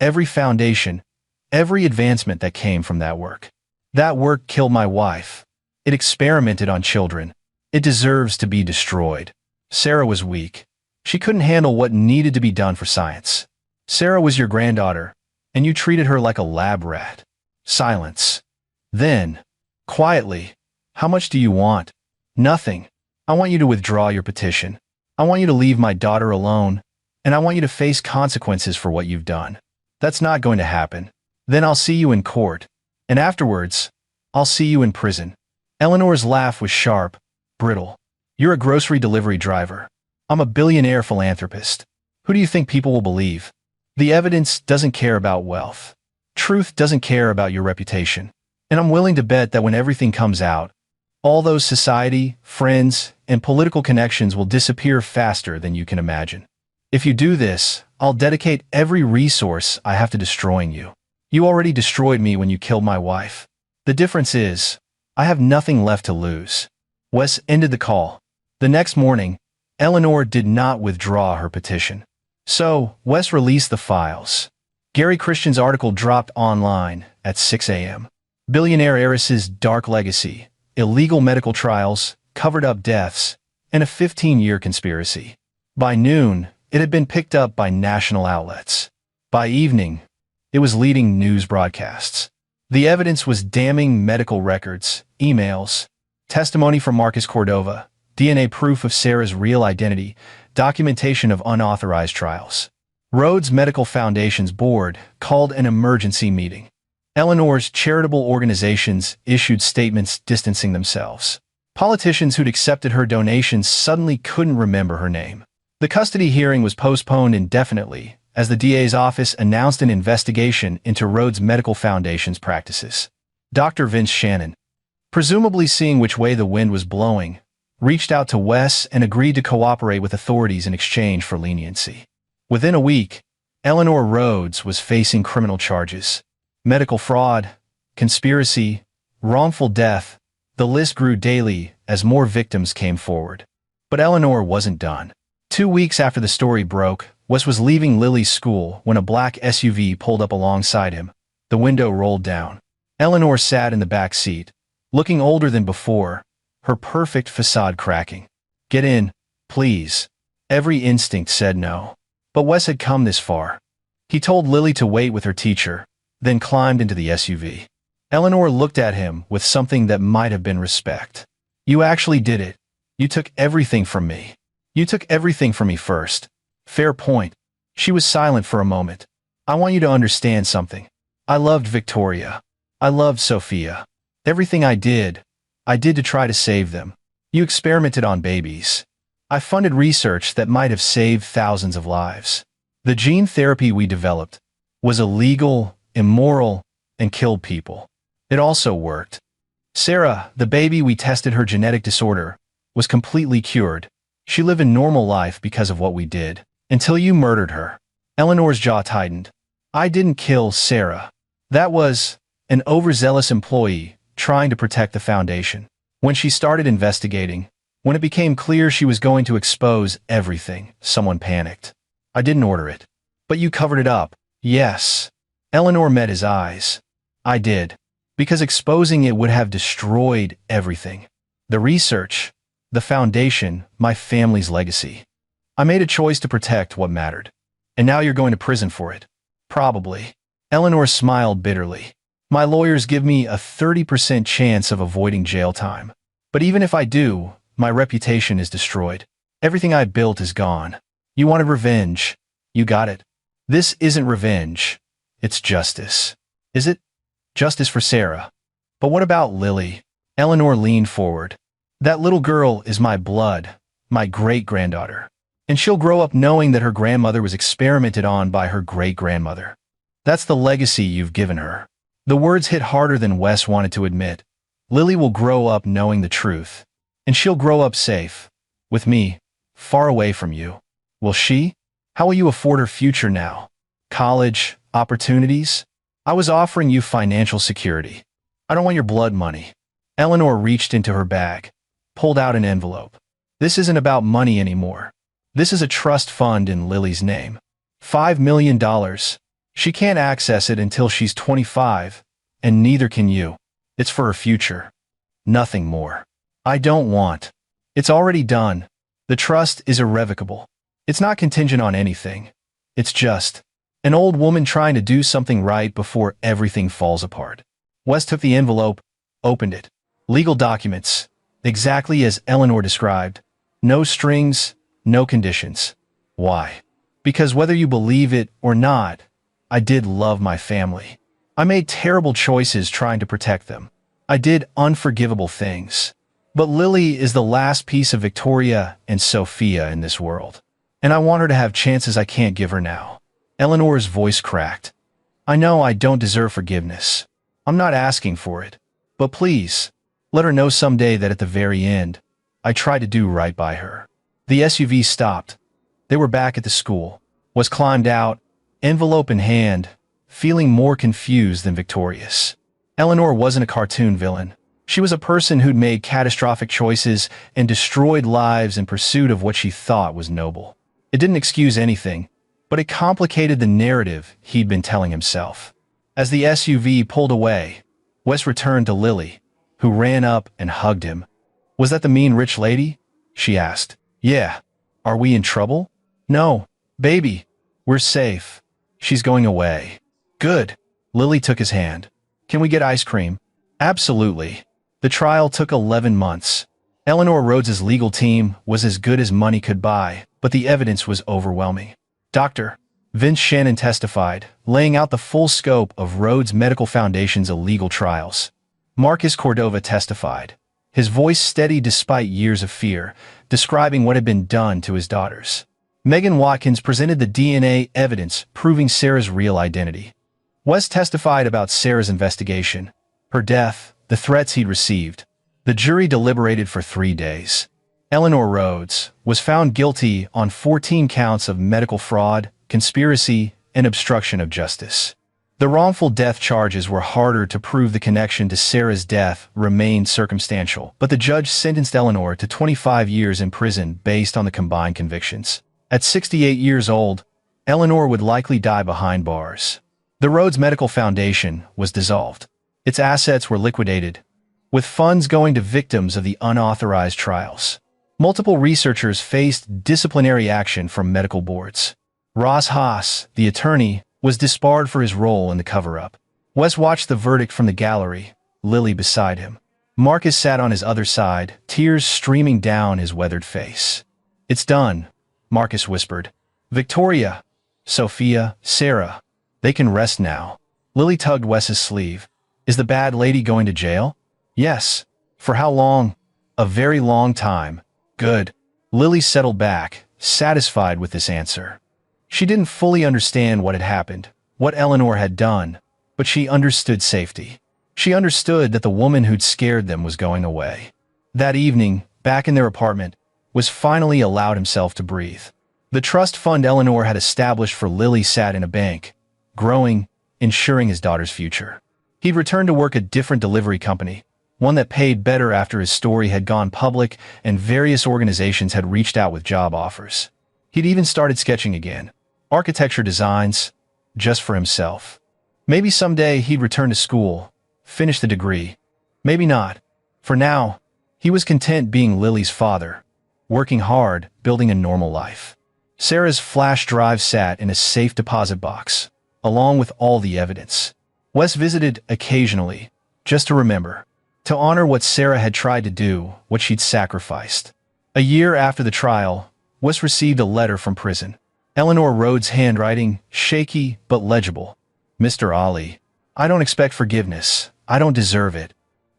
every foundation, every advancement that came from that work. That work killed my wife. It experimented on children. It deserves to be destroyed. Sarah was weak. She couldn't handle what needed to be done for science. Sarah was your granddaughter, and you treated her like a lab rat. Silence. Then, quietly, how much do you want? Nothing. I want you to withdraw your petition. I want you to leave my daughter alone, and I want you to face consequences for what you've done. That's not going to happen. Then I'll see you in court, and afterwards, I'll see you in prison. Eleanor's laugh was sharp, brittle. You're a grocery delivery driver. I'm a billionaire philanthropist. Who do you think people will believe? The evidence doesn't care about wealth. Truth doesn't care about your reputation. And I'm willing to bet that when everything comes out, all those society, friends, and political connections will disappear faster than you can imagine. If you do this, I'll dedicate every resource I have to destroying you. You already destroyed me when you killed my wife. The difference is, I have nothing left to lose. Wes ended the call. The next morning, Eleanor did not withdraw her petition. So, Wes released the files. Gary Christian's article dropped online at 6 a.m. Billionaire heiress's dark legacy, illegal medical trials, covered-up deaths, and a 15-year conspiracy. By noon, it had been picked up by national outlets. By evening, it was leading news broadcasts. The evidence was damning: medical records, emails, testimony from Marcus Cordova, DNA proof of Sarah's real identity, documentation of unauthorized trials. Rhodes Medical Foundation's board called an emergency meeting. Eleanor's charitable organizations issued statements distancing themselves. Politicians who'd accepted her donations suddenly couldn't remember her name. The custody hearing was postponed indefinitely as the DA's office announced an investigation into Rhodes Medical Foundation's practices. Dr. Vince Shannon, presumably seeing which way the wind was blowing, reached out to Wes and agreed to cooperate with authorities in exchange for leniency. Within a week, Eleanor Rhodes was facing criminal charges. Medical fraud, conspiracy, wrongful death. The list grew daily as more victims came forward. But Eleanor wasn't done. 2 weeks after the story broke, Wes was leaving Lily's school when a black SUV pulled up alongside him. The window rolled down. Eleanor sat in the back seat, looking older than before, her perfect facade cracking. "Get in, please." Every instinct said no. But Wes had come this far. He told Lily to wait with her teacher, then climbed into the SUV. Eleanor looked at him with something that might have been respect. "You actually did it. You took everything from me. You took everything from me first." "Fair point." She was silent for a moment. "I want you to understand something. I loved Victoria. I loved Sophia. Everything I did to try to save them. You experimented on babies. I funded research that might have saved thousands of lives. The gene therapy we developed was illegal, immoral, and killed people. It also worked. Sarah, the baby we tested her genetic disorder, was completely cured. She lived a normal life because of what we did. Until you murdered her." Eleanor's jaw tightened. "I didn't kill Sarah. That was an overzealous employee trying to protect the foundation. When she started investigating, when it became clear she was going to expose everything, someone panicked. I didn't order it. But you covered it up." "Yes." Eleanor met his eyes. "I did. Because exposing it would have destroyed everything. The research, the foundation, my family's legacy. I made a choice to protect what mattered. And now you're going to prison for it." "Probably." Eleanor smiled bitterly. "My lawyers give me a 30% chance of avoiding jail time. But even if I do, my reputation is destroyed. Everything I built is gone. You wanted revenge. You got it. This isn't revenge. It's justice." "Is it?" "Justice for Sarah. But what about Lily?" Eleanor leaned forward. "That little girl is my blood, my great-granddaughter. And she'll grow up knowing that her grandmother was experimented on by her great-grandmother. That's the legacy you've given her." The words hit harder than Wes wanted to admit. "Lily will grow up knowing the truth. And she'll grow up safe. With me. Far away from you. Will she? How will you afford her future now? College, opportunities? I was offering you financial security. I don't want your blood money. Eleanor reached into her bag, pulled out an envelope. This isn't about money anymore. This is a trust fund in Lily's name. $5 million. She can't access it until she's 25, and neither can you. It's for her future. Nothing more. I don't want. It's already done. The trust is irrevocable. It's not contingent on anything. It's just an old woman trying to do something right before everything falls apart. Wes took the envelope, opened it. Legal documents, exactly as Eleanor described. No strings, no conditions. Why? Because whether you believe it or not, I did love my family. I made terrible choices trying to protect them. I did unforgivable things. But Lily is the last piece of Victoria and Sophia in this world. And I want her to have chances I can't give her now. Eleanor's voice cracked. I know I don't deserve forgiveness. I'm not asking for it. But please, let her know someday that at the very end, I tried to do right by her. The SUV stopped. They were back at the school. Wes climbed out, envelope in hand, feeling more confused than victorious. Eleanor wasn't a cartoon villain. She was a person who'd made catastrophic choices and destroyed lives in pursuit of what she thought was noble. It didn't excuse anything, but it complicated the narrative he'd been telling himself. As the SUV pulled away, Wes returned to Lily, who ran up and hugged him. Was that the mean rich lady? She asked. Yeah. Are we in trouble? No, baby. We're safe. She's going away. Good. Lily took his hand. Can we get ice cream? Absolutely. The trial took 11 months. Eleanor Rhodes's legal team was as good as money could buy, but the evidence was overwhelming. Dr. Vince Shannon testified, laying out the full scope of Rhodes Medical Foundation's illegal trials. Marcus Cordova testified, his voice steady despite years of fear, describing what had been done to his daughters. Megan Watkins presented the DNA evidence proving Sarah's real identity. Wes testified about Sarah's investigation, her death, the threats he'd received. The jury deliberated for 3 days. Eleanor Rhodes was found guilty on 14 counts of medical fraud, conspiracy, and obstruction of justice. The wrongful death charges were harder to prove. The connection to Sarah's death remained circumstantial, but the judge sentenced Eleanor to 25 years in prison based on the combined convictions. At 68 years old, Eleanor would likely die behind bars. The Rhodes Medical Foundation was dissolved. Its assets were liquidated, with funds going to victims of the unauthorized trials. Multiple researchers faced disciplinary action from medical boards. Ross Haas, the attorney, was disbarred for his role in the cover-up. Wes watched the verdict from the gallery, Lily beside him. Marcus sat on his other side, tears streaming down his weathered face. It's done, Marcus whispered. Victoria, Sophia, Sarah, they can rest now. Lily tugged Wes's sleeve. Is the bad lady going to jail? Yes. For how long? A very long time. Good. Lily settled back, satisfied with this answer. She didn't fully understand what had happened, what Eleanor had done, but she understood safety. She understood that the woman who'd scared them was going away. That evening, back in their apartment, Wes finally allowed himself to breathe. The trust fund Eleanor had established for Lily sat in a bank, growing, ensuring his daughter's future. He'd returned to work at a different delivery company, one that paid better after his story had gone public and various organizations had reached out with job offers. He'd even started sketching again. Architecture designs, just for himself. Maybe someday he'd return to school, finish the degree. Maybe not. For now, he was content being Lily's father, working hard, building a normal life. Sarah's flash drive sat in a safe deposit box, along with all the evidence. Wes visited occasionally, just to remember, to honor what Sarah had tried to do, what she'd sacrificed. A year after the trial, Wes received a letter from prison. Eleanor Rhodes' handwriting, shaky but legible. Mr. Ali, I don't expect forgiveness. I don't deserve it.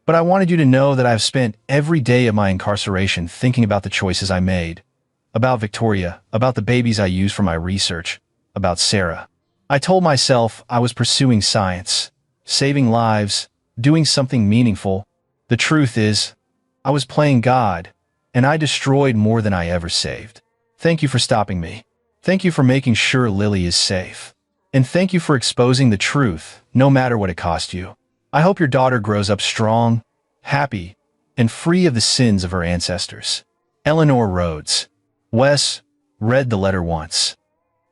But I wanted you to know that I've spent every day of my incarceration thinking about the choices I made. About Victoria, about the babies I used for my research, about Sarah. I told myself I was pursuing science, saving lives, doing something meaningful. The truth is, I was playing God, and I destroyed more than I ever saved. Thank you for stopping me. Thank you for making sure Lily is safe. And thank you for exposing the truth, no matter what it cost you. I hope your daughter grows up strong, happy, and free of the sins of her ancestors. Eleanor Rhodes. Wes read the letter once,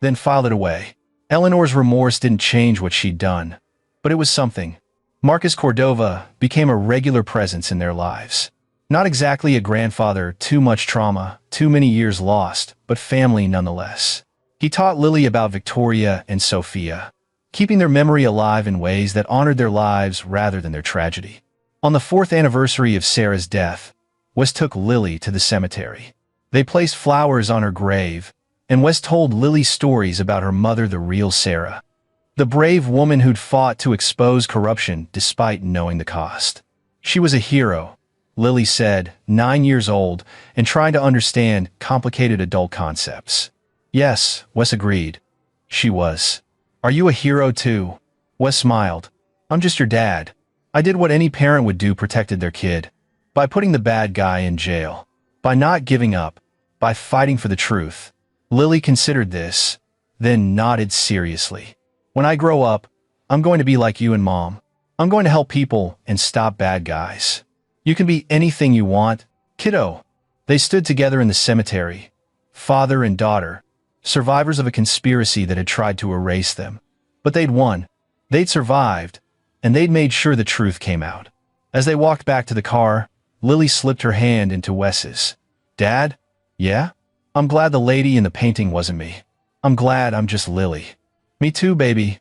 then filed it away. Eleanor's remorse didn't change what she'd done, but it was something. Marcus Cordova became a regular presence in their lives. Not exactly a grandfather, too much trauma, too many years lost, but family nonetheless. He taught Lily about Victoria and Sophia, keeping their memory alive in ways that honored their lives rather than their tragedy. On the 4th anniversary of Sarah's death, Wes took Lily to the cemetery. They placed flowers on her grave, and Wes told Lily stories about her mother, the real Sarah, the brave woman who'd fought to expose corruption despite knowing the cost. She was a hero, Lily said, 9 years old, and trying to understand complicated adult concepts. Yes, Wes agreed. She was. Are you a hero too? Wes smiled. I'm just your dad. I did what any parent would do, protected their kid. By putting the bad guy in jail. By not giving up. By fighting for the truth. Lily considered this, then nodded seriously. When I grow up, I'm going to be like you and Mom. I'm going to help people and stop bad guys. You can be anything you want, kiddo. They stood together in the cemetery, father and daughter, survivors of a conspiracy that had tried to erase them. But they'd won. They'd survived, and they'd made sure the truth came out. As they walked back to the car, Lily slipped her hand into Wes's. Dad? Yeah? I'm glad the lady in the painting wasn't me. I'm glad I'm just Lily. Me too, baby.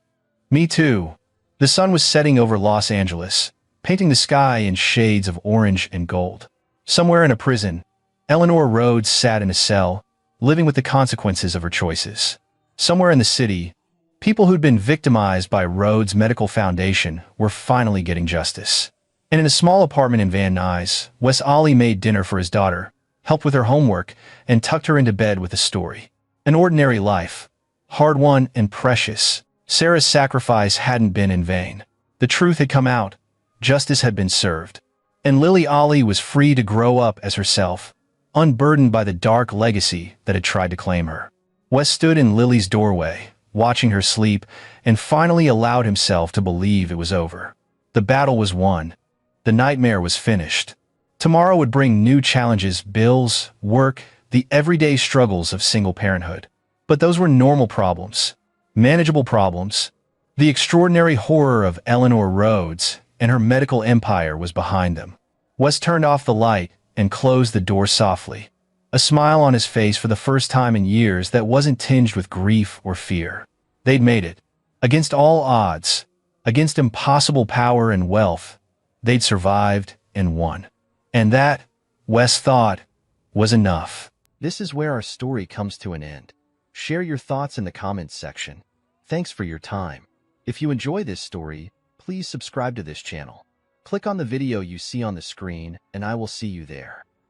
Me too. The sun was setting over Los Angeles, painting the sky in shades of orange and gold. Somewhere in a prison, Eleanor Rhodes sat in a cell, living with the consequences of her choices. Somewhere in the city, people who'd been victimized by Rhodes Medical Foundation were finally getting justice. And in a small apartment in Van Nuys, Wes Ollie made dinner for his daughter, helped with her homework, and tucked her into bed with a story. An ordinary life, hard-won and precious. Sarah's sacrifice hadn't been in vain. The truth had come out. Justice had been served. And Lily Ollie was free to grow up as herself, unburdened by the dark legacy that had tried to claim her. Wes stood in Lily's doorway, watching her sleep, and finally allowed himself to believe it was over. The battle was won. The nightmare was finished. Tomorrow would bring new challenges, bills, work, the everyday struggles of single parenthood. But those were normal problems, manageable problems. The extraordinary horror of Eleanor Rhodes and her medical empire was behind them. Wes turned off the light and closed the door softly, a smile on his face for the first time in years that wasn't tinged with grief or fear. They'd made it. Against all odds, against impossible power and wealth, they'd survived and won. And that, Wes thought, was enough. This is where our story comes to an end. Share your thoughts in the comments section. Thanks for your time. If you enjoy this story, please subscribe to this channel. Click on the video you see on the screen, and I will see you there.